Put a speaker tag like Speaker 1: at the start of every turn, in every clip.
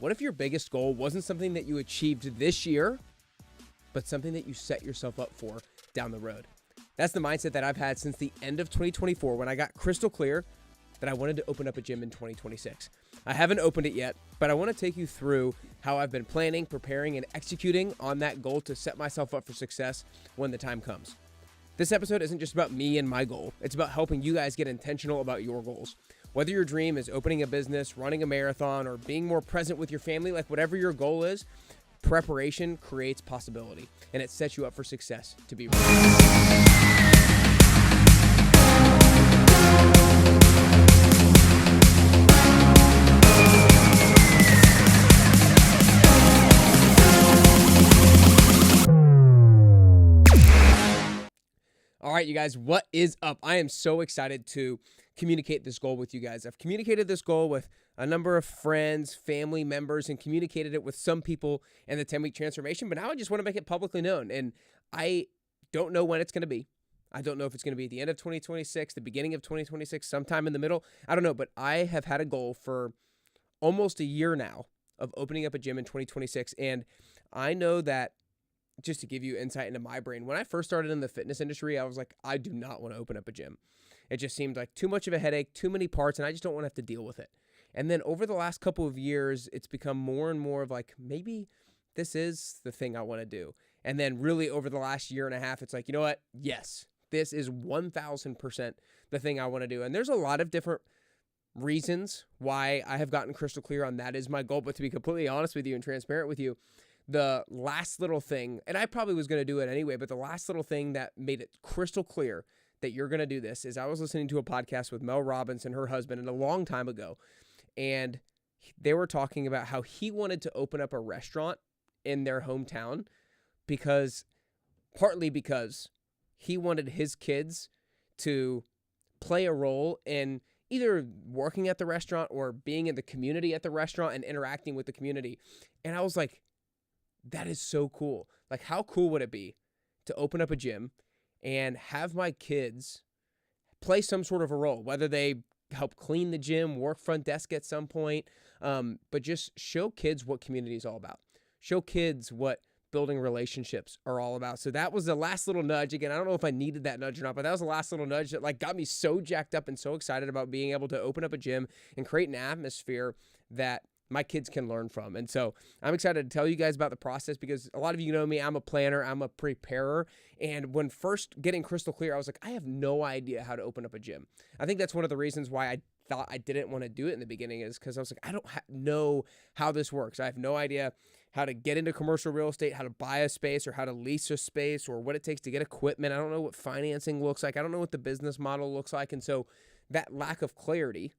Speaker 1: What if your biggest goal wasn't something that you achieved this year, but something that you set yourself up for down the road? That's the mindset that I've had since the end of 2024 when I got crystal clear that I wanted to open up a gym in 2026. I haven't opened it yet, but I want to take you through how I've been planning, preparing, and executing on that goal to set myself up for success when the time comes. This episode isn't just about me and my goal. It's about helping you guys get intentional about your goals. Whether your dream is opening a business, running a marathon, or being more present with your family, like whatever your goal is, preparation creates possibility, and it sets you up for success to be ready. All right, you guys, what is up? I am so excited to communicate this goal with you guys. I've communicated this goal with a number of friends, family members, and communicated it with some people in the 10-week transformation, but now I just want to make it publicly known, and I don't know when it's going to be. I don't know if it's going to be at the end of 2026, the beginning of 2026, sometime in the middle. I don't know, but I have had a goal for almost a year now of opening up a gym in 2026, and I know that just to give you insight into my brain, when I first started in the fitness industry, I was like, I do not want to open up a gym. It just seemed like too much of a headache, too many parts, and I just don't want to have to deal with it. And then over the last couple of years, it's become more and more of like, maybe this is the thing I want to do. And then really over the last year and a half, it's like, you know what? Yes, this is 1000% the thing I want to do. And there's a lot of different reasons why I have gotten crystal clear on that is my goal. But to be completely honest with you and transparent with you, the last little thing, and I probably was going to do it anyway, but the last little thing that made it crystal clear that you're going to do this is I was listening to a podcast with Mel Robbins and her husband and a long time ago, and they were talking about how he wanted to open up a restaurant in their hometown partly because he wanted his kids to play a role in either working at the restaurant or being in the community at the restaurant and interacting with the community. And I was like, that is so cool. Like, how cool would it be to open up a gym and have my kids play some sort of a role, whether they help clean the gym, work front desk at some point, but just show kids what community is all about. Show kids what building relationships are all about. So that was the last little nudge. Again, I don't know if I needed that nudge or not, but that was the last little nudge that like got me so jacked up and so excited about being able to open up a gym and create an atmosphere that my kids can learn from. And so I'm excited to tell you guys about the process because a lot of you know me, I'm a planner, I'm a preparer. And when first getting crystal clear, I was like, I have no idea how to open up a gym. I think that's one of the reasons why I thought I didn't want to do it in the beginning is because I was like, I don't know how this works. I have no idea how to get into commercial real estate, how to buy a space or how to lease a space or what it takes to get equipment. I don't know what financing looks like. I don't know what the business model looks like. And so that lack of clarity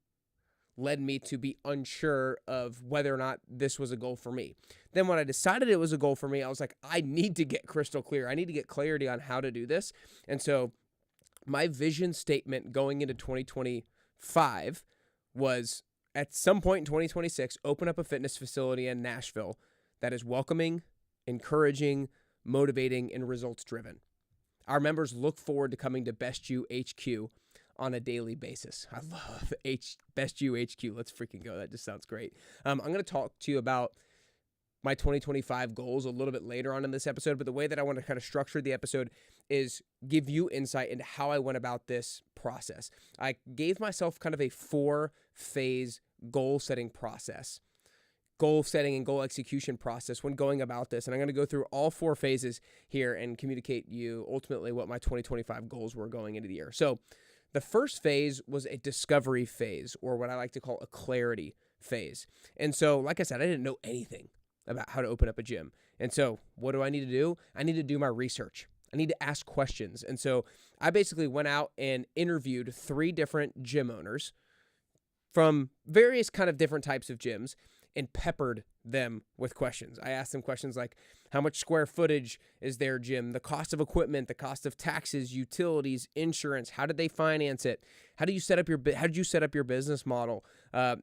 Speaker 1: led me to be unsure of whether or not this was a goal for me. Then when I decided it was a goal for me, I was like, I need to get crystal clear. I need to get clarity on how to do this. And so my vision statement going into 2025 was at some point in 2026, open up a fitness facility in Nashville that is welcoming, encouraging, motivating, and results driven. Our members look forward to coming to Best You HQ on a daily basis. I love Best You HQ. Let's freaking go. That just sounds great. I'm going to talk to you about my 2025 goals a little bit later on in this episode, but the way that I want to kind of structure the episode is give you insight into how I went about this process. I gave myself kind of a 4-phase goal setting process. Goal setting and goal execution process when going about this. And I'm going to go through all 4 phases here and communicate you ultimately what my 2025 goals were going into the year. So the first phase was a discovery phase, or what I like to call a clarity phase. And so, like I said, I didn't know anything about how to open up a gym. And so what do I need to do? I need to do my research. I need to ask questions. And so I basically went out and interviewed 3 different gym owners from various kind of different types of gyms and peppered them with questions. I asked them questions like, how much square footage is their gym? The cost of equipment, the cost of taxes, utilities, insurance. How did they finance it? How did you set up your business model?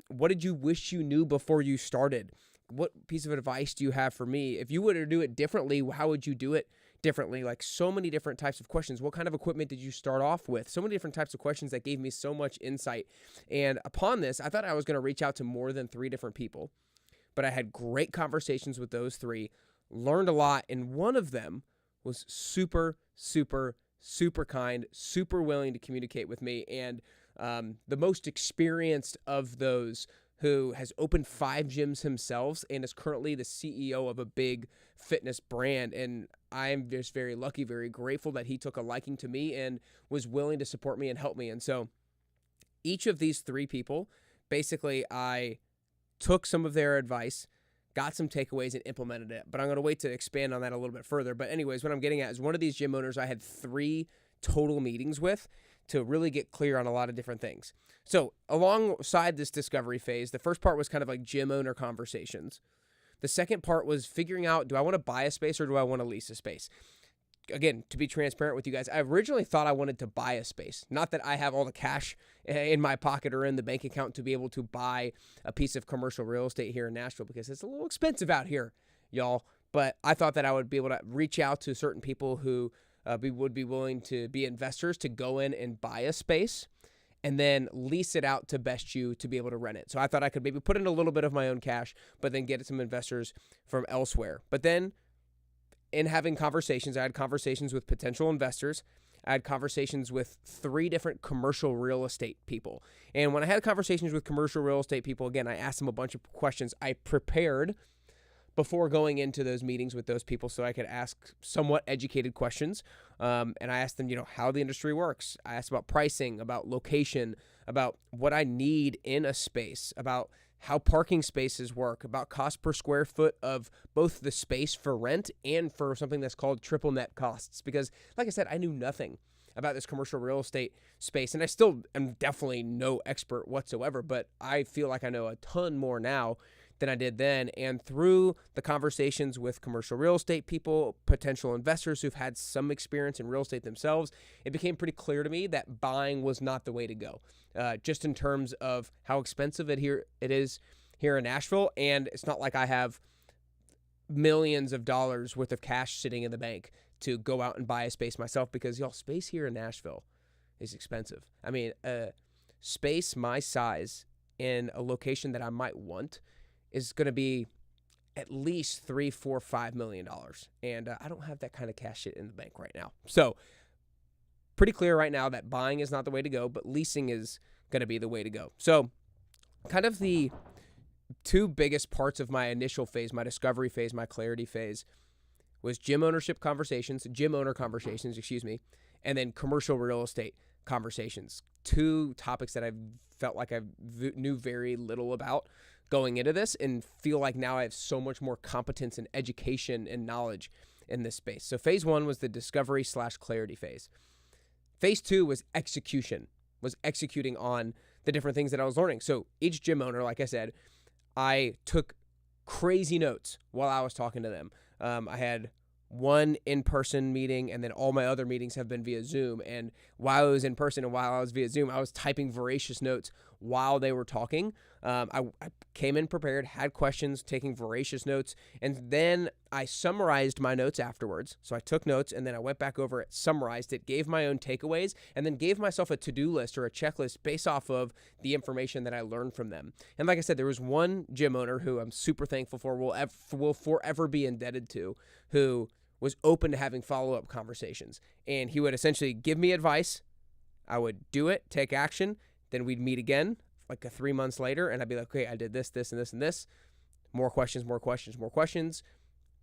Speaker 1: What did you wish you knew before you started? What piece of advice do you have for me? If you were to do it differently, how would you do it differently? Like so many different types of questions. What kind of equipment did you start off with? So many different types of questions that gave me so much insight. And upon this, I thought I was going to reach out to more than 3 different people. but I had great conversations with those three, learned a lot, and one of them was super, super, super kind, super willing to communicate with me, and the most experienced of those, who has opened 5 gyms himself and is currently the CEO of a big fitness brand. And I'm just very lucky, very grateful that he took a liking to me and was willing to support me and help me. And so each of these 3 people, basically, I took some of their advice, got some takeaways, and implemented it. But I'm going to wait to expand on that a little bit further. But anyways, what I'm getting at is one of these gym owners I had 3 total meetings with to really get clear on a lot of different things. So alongside this discovery phase, the first part was kind of like gym owner conversations. The second part was figuring out, do I want to buy a space or do I want to lease a space? Again, to be transparent with you guys, I originally thought I wanted to buy a space. Not that I have all the cash in my pocket or in the bank account to be able to buy a piece of commercial real estate here in Nashville, because it's a little expensive out here, y'all. But I thought that I would be able to reach out to certain people who would be willing to be investors to go in and buy a space and then lease it out to Best You to be able to rent it. So I thought I could maybe put in a little bit of my own cash, but then get some investors from elsewhere. But then in having conversations, I had conversations with potential investors. I had conversations with 3 different commercial real estate people. And when I had conversations with commercial real estate people, again, I asked them a bunch of questions. I prepared before going into those meetings with those people so I could ask somewhat educated questions. And I asked them, how the industry works. I asked about pricing, about location, about what I need in a space, about how parking spaces work, about cost per square foot of both the space for rent and for something that's called triple net costs. Because like I said, I knew nothing about this commercial real estate space, and I still am definitely no expert whatsoever, but I feel like I know a ton more now than I did then. And through the conversations with commercial real estate people, potential investors who've had some experience in real estate themselves, it became pretty clear to me that buying was not the way to go. Just in terms of how expensive it is here in Nashville. And it's not like I have millions of dollars worth of cash sitting in the bank to go out and buy a space myself, because y'all, space here in Nashville is expensive. I mean, space my size in a location that I might want is going to be at least $3, $4, $5 million. And I don't have that kind of cash shit in the bank right now. So pretty clear right now that buying is not the way to go, but leasing is going to be the way to go. So kind of the 2 biggest parts of my initial phase, my discovery phase, my clarity phase, was gym owner conversations, and then commercial real estate conversations. 2 topics that I felt like I knew very little about going into this, and feel like now I have so much more competence and education and knowledge in this space. So phase 1 was the discovery/clarity phase. Phase 2 was execution, was executing on the different things that I was learning. So each gym owner, like I said, I took crazy notes while I was talking to them. I had one in-person meeting, and then all my other meetings have been via Zoom. And while I was in person and while I was via Zoom, I was typing voracious notes while they were talking. I came in prepared, had questions, taking voracious notes, and then I summarized my notes afterwards. So I took notes, and then I went back over it, summarized it, gave my own takeaways, and then gave myself a to-do list or a checklist based off of the information that I learned from them. And like I said, there was one gym owner who I'm super thankful for, will forever be indebted to, who was open to having follow-up conversations. And he would essentially give me advice. I would do it, take action. Then we'd meet again like 3 months later, and I'd be like, okay, I did this, this, and this, and this. More questions.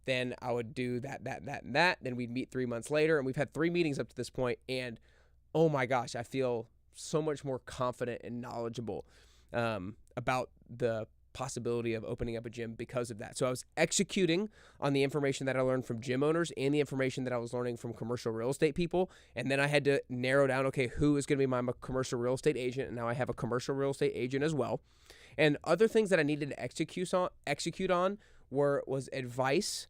Speaker 1: Then I would do that, and that. Then we'd meet 3 months later, and we've had 3 meetings up to this point. And oh my gosh, I feel so much more confident and knowledgeable about the possibility of opening up a gym because of that. So I was executing on the information that I learned from gym owners and the information that I was learning from commercial real estate people. And then I had to narrow down, okay, who is going to be my commercial real estate agent? And now I have a commercial real estate agent as well. And other things that I needed to execute on was advice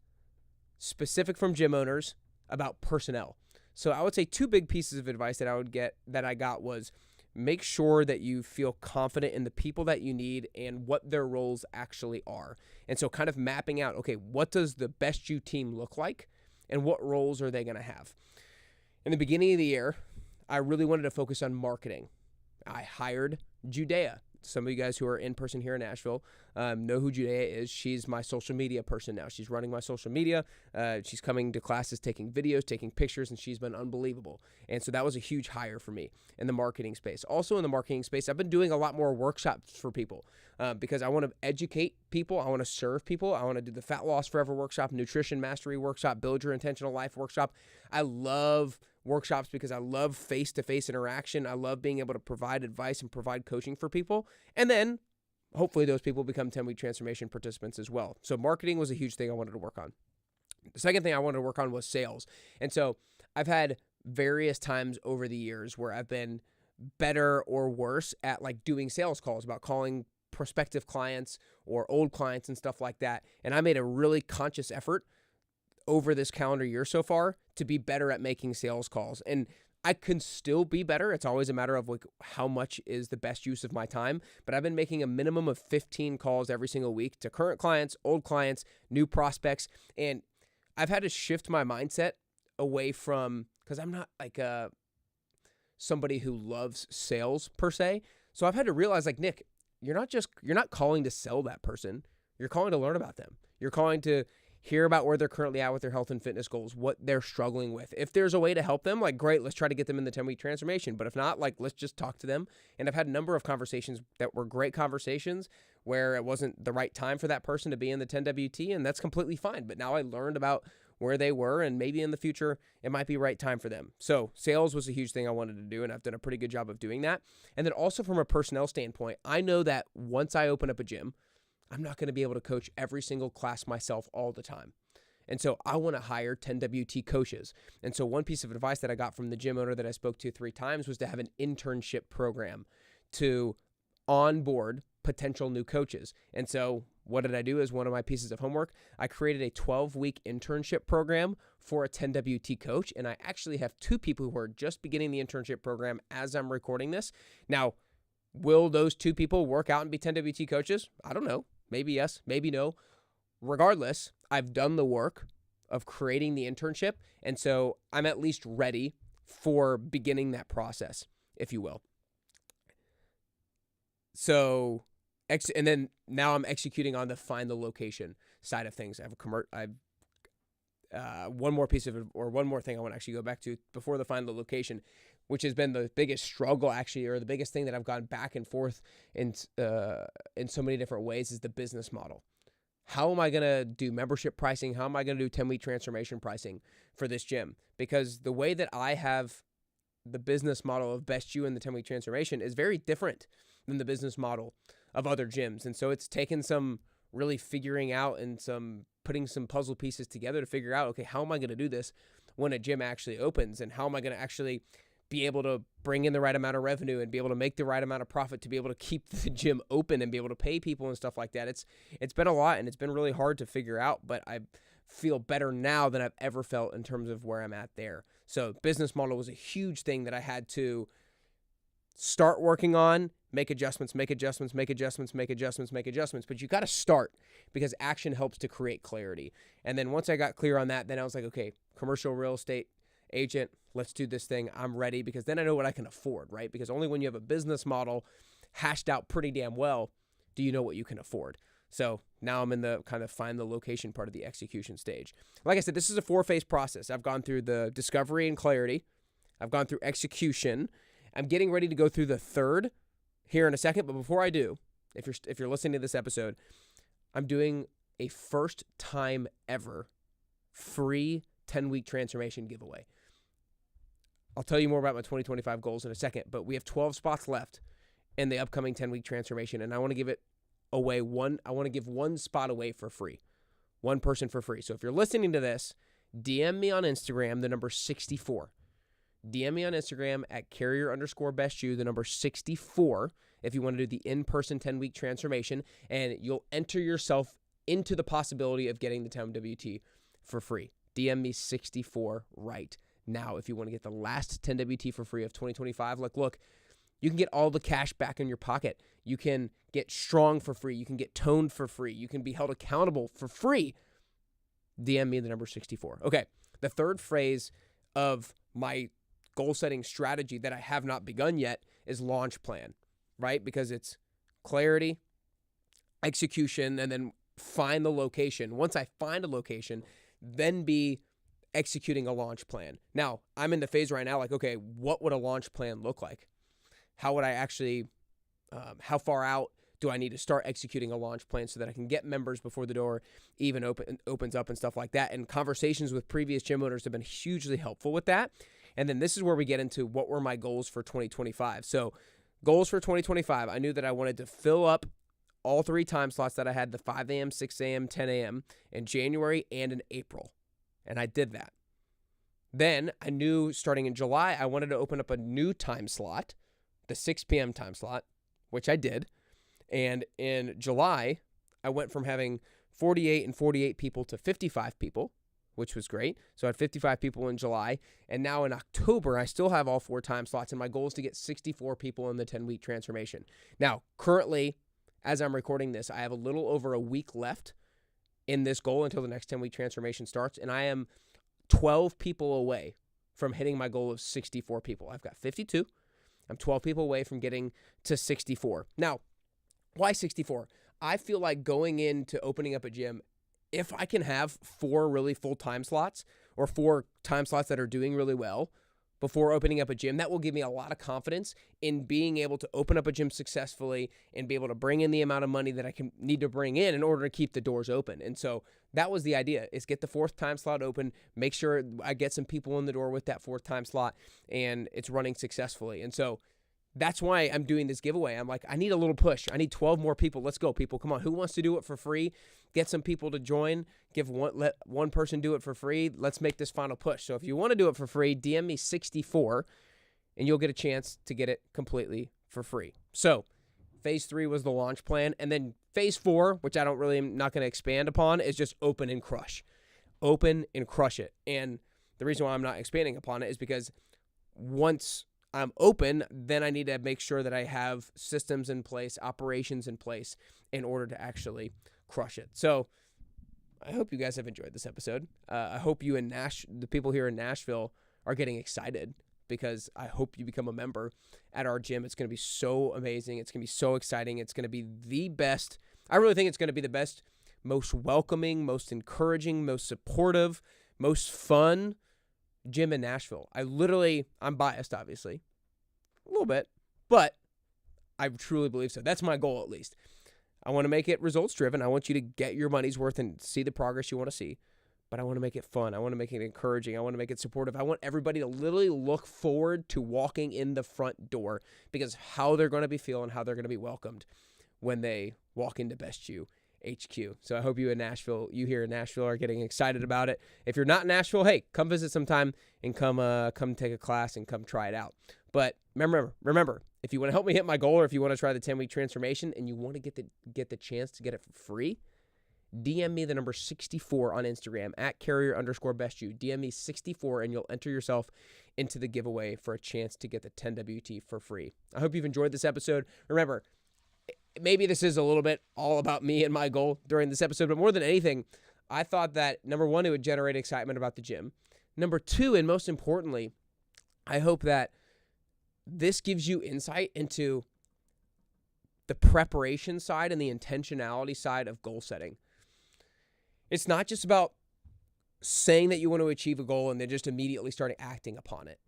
Speaker 1: specific from gym owners about personnel. So I would say 2 big pieces of advice that I got was, make sure that you feel confident in the people that you need and what their roles actually are. And so kind of mapping out, okay, what does the Best You team look like and what roles are they going to have? In the beginning of the year, I really wanted to focus on marketing. I hired Judea. some of you guys who are in person here in Nashville know who Judea is. She's my social media person now. She's running my social media. She's coming to classes, taking videos, taking pictures, and she's been unbelievable. And so that was a huge hire for me in the marketing space. Also in the marketing space, I've been doing a lot more workshops for people because I want to educate people. I want to serve people. I want to do the Fat Loss Forever workshop, Nutrition Mastery workshop, Build Your Intentional Life workshop. I love workshops because I love face-to-face interaction. I love being able to provide advice and provide coaching for people. And then hopefully those people become 10-week transformation participants as well. So marketing was a huge thing I wanted to work on. The second thing I wanted to work on was sales. And so I've had various times over the years where I've been better or worse at like doing sales calls, about calling prospective clients or old clients and stuff like that. And I made a really conscious effort over this calendar year so far to be better at making sales calls. And I can still be better. It's always a matter of like how much is the best use of my time. But I've been making a minimum of 15 calls every single week to current clients, old clients, new prospects. And I've had to shift my mindset away from, because I'm not like somebody who loves sales per se. So I've had to realize like, Nick, you're not calling to sell that person. You're calling to learn about them. You're calling to hear about where they're currently at with their health and fitness goals, what they're struggling with. If there's a way to help them, like great, let's try to get them in the 10-week transformation. But if not, like let's just talk to them. And I've had a number of conversations that were great conversations where it wasn't the right time for that person to be in the 10WT, and that's completely fine. But now I learned about where they were, and maybe in the future it might be right time for them. So sales was a huge thing I wanted to do, and I've done a pretty good job of doing that. And then also from a personnel standpoint, I know that once I open up a gym, I'm not going to be able to coach every single class myself all the time. And so I want to hire 10WT coaches. And so one piece of advice that I got from the gym owner that I spoke to 3 times was to have an internship program to onboard potential new coaches. And so what did I do as one of my pieces of homework? I created a 12-week internship program for a 10WT coach. And I actually have 2 people who are just beginning the internship program as I'm recording this. Now, will those 2 people work out and be 10WT coaches? I don't know. Maybe yes, maybe no. Regardless, I've done the work of creating the internship, and so I'm at least ready for beginning that process, if you will. So, and then now I'm executing on the find the location side of things. I have one more piece of it, or one more thing I want to actually go back to before the find the location, which has been the biggest struggle actually, or the biggest thing that I've gone back and forth in so many different ways, is the business model. How am I going to do membership pricing? How am I going to do 10-week transformation pricing for this gym? Because the way that I have the business model of Best You and the 10-week transformation is very different than the business model of other gyms. And so it's taken some really figuring out and putting some puzzle pieces together to figure out, okay, how am I going to do this when a gym actually opens? And how am I going to actually be able to bring in the right amount of revenue and be able to make the right amount of profit to be able to keep the gym open and be able to pay people and stuff like that. It's been a lot, and it's been really hard to figure out, but I feel better now than I've ever felt in terms of where I'm at there. So business model was a huge thing that I had to start working on, make adjustments, but you got to start, because action helps to create clarity. And then once I got clear on that, then I was like, okay, commercial real estate agent, let's do this thing. I'm ready, because then I know what I can afford, right? Because only when you have a business model hashed out pretty damn well do you know what you can afford. So now I'm in the kind of find the location part of the execution stage. Like I said, this is a 4-phase process. I've gone through the discovery and clarity. I've gone through execution. I'm getting ready to go through the 3rd here in a second. But before I do, if you're listening to this episode, I'm doing a first time ever free 10-week transformation giveaway. I'll tell you more about my 2025 goals in a second, but we have 12 spots left in the upcoming 10-week transformation, and I want to give it away I want to give 1 spot away for free, 1 person for free. So if you're listening to this, DM me on Instagram, the number 64. DM me on Instagram at carrier_bestyou, the number 64, if you want to do the in-person 10-week transformation, and you'll enter yourself into the possibility of getting the 10WT for free. DM me 64 right now if you want to get the last 10WT for free of 2025. Like, look, you can get all the cash back in your pocket. You can get strong for free. You can get toned for free. You can be held accountable for free. DM me the number 64. Okay, the 3rd phase of my goal-setting strategy that I have not begun yet is launch plan, right? Because it's clarity, execution, and then find the location. Once I find a location, then be executing a launch plan. Now, I'm in the phase right now, like, okay, what would a launch plan look like? How would I actually, how far out do I need to start executing a launch plan so that I can get members before the door even opens up and stuff like that? And conversations with previous gym owners have been hugely helpful with that. And then this is where we get into what were my goals for 2025. So goals for 2025, I knew that I wanted to fill up all 3 time slots that I had, the 5 a.m., 6 a.m., 10 a.m. in January and in April. And I did that. Then I knew starting in July, I wanted to open up a new time slot, the 6 p.m. time slot, which I did. And in July, I went from having 48 and 48 people to 55 people, which was great. So I had 55 people in July. And now in October, I still have all 4 time slots. And my goal is to get 64 people in the 10-week transformation. Now, currently, as I'm recording this, I have a little over a week left in this goal until the next 10-week transformation starts. And I am 12 people away from hitting my goal of 64 people. I've got 52. I'm 12 people away from getting to 64. Now, why 64? I feel like going into opening up a gym, if I can have 4 really full time slots or 4 time slots that are doing really well before opening up a gym, that will give me a lot of confidence in being able to open up a gym successfully and be able to bring in the amount of money that I can need to bring in order to keep the doors open. And so that was the idea, is get the 4th time slot open, make sure I get some people in the door with that 4th time slot, and it's running successfulone. And so that's why I'm doing this giveaway. I'm like, I need a little push. I need 12 more people. Let's go, people. Come on. Who wants to do it for free? Get some people to join. Let one person do it for free. Let's make this final push. So if you want to do it for free, DM me 64, and you'll get a chance to get it completely for free. So phase 3 was the launch plan. And then phase 4, which I don't really, am not going to expand upon, is just open and crush. Open and crush it. And the reason why I'm not expanding upon it is because once I'm open, then I need to make sure that I have systems in place, operations in place in order to actually crush it. So I hope you guys have enjoyed this episode. I hope you and the people here in Nashville are getting excited, because I hope you become a member at our gym. It's going to be so amazing. It's going to be so exciting. It's going to be the best. I really think it's going to be the best, most welcoming, most encouraging, most supportive, most fun gym in Nashville. I'm biased, obviously, a little bit, but I truly believe so. That's my goal, at least. I want to make it results driven. I want you to get your money's worth and see the progress you want to see, but I want to make it fun. I want to make it encouraging. I want to make it supportive. I want everybody to literally look forward to walking in the front door, because how they're going to be feeling, how they're going to be welcomed when they walk into Best You HQ. So I hope you here in Nashville are getting excited about it. If you're not in Nashville, hey, come visit sometime and come take a class and come try it out. But remember, if you want to help me hit my goal, or if you want to try the 10-week transformation and you want to get the chance to get it for free, DM me the number 64 on Instagram at carrier_bestyou. DM me 64 and you'll enter yourself into the giveaway for a chance to get the 10WT for free. I hope you've enjoyed this episode. Remember, maybe this is a little bit all about me and my goal during this episode, but more than anything, I thought that, number 1, it would generate excitement about the gym. Number 2, and most importantly, I hope that this gives you insight into the preparation side and the intentionality side of goal setting. It's not just about saying that you want to achieve a goal and then just immediately starting acting upon it.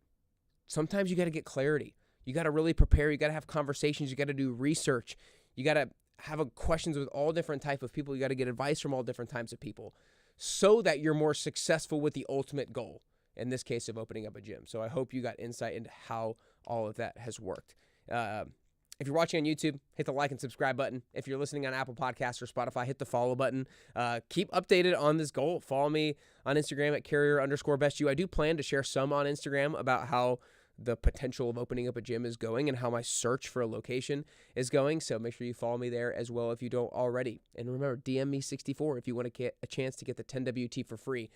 Speaker 1: Sometimes you got to get clarity. You got to really prepare. You got to have conversations. You got to do research. You got to have questions with all different types of people. You got to get advice from all different types of people so that you're more successful with the ultimate goal, in this case of opening up a gym. So I hope you got insight into how all of that has worked. If you're watching on YouTube, hit the like and subscribe button. If you're listening on Apple Podcasts or Spotify, hit the follow button. Keep updated on this goal. Follow me on Instagram at carrier_bestyou. I do plan to share some on Instagram about how the potential of opening up a gym is going and how my search for a location is going. So make sure you follow me there as well if you don't already. And remember, DM me 64 if you want to get a chance to get the 10WT for free.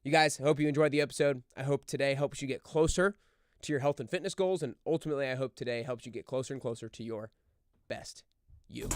Speaker 1: You guys, I hope you enjoyed the episode. I hope today helps you get closer to your health and fitness goals. And ultimately, I hope today helps you get closer and closer to your best you.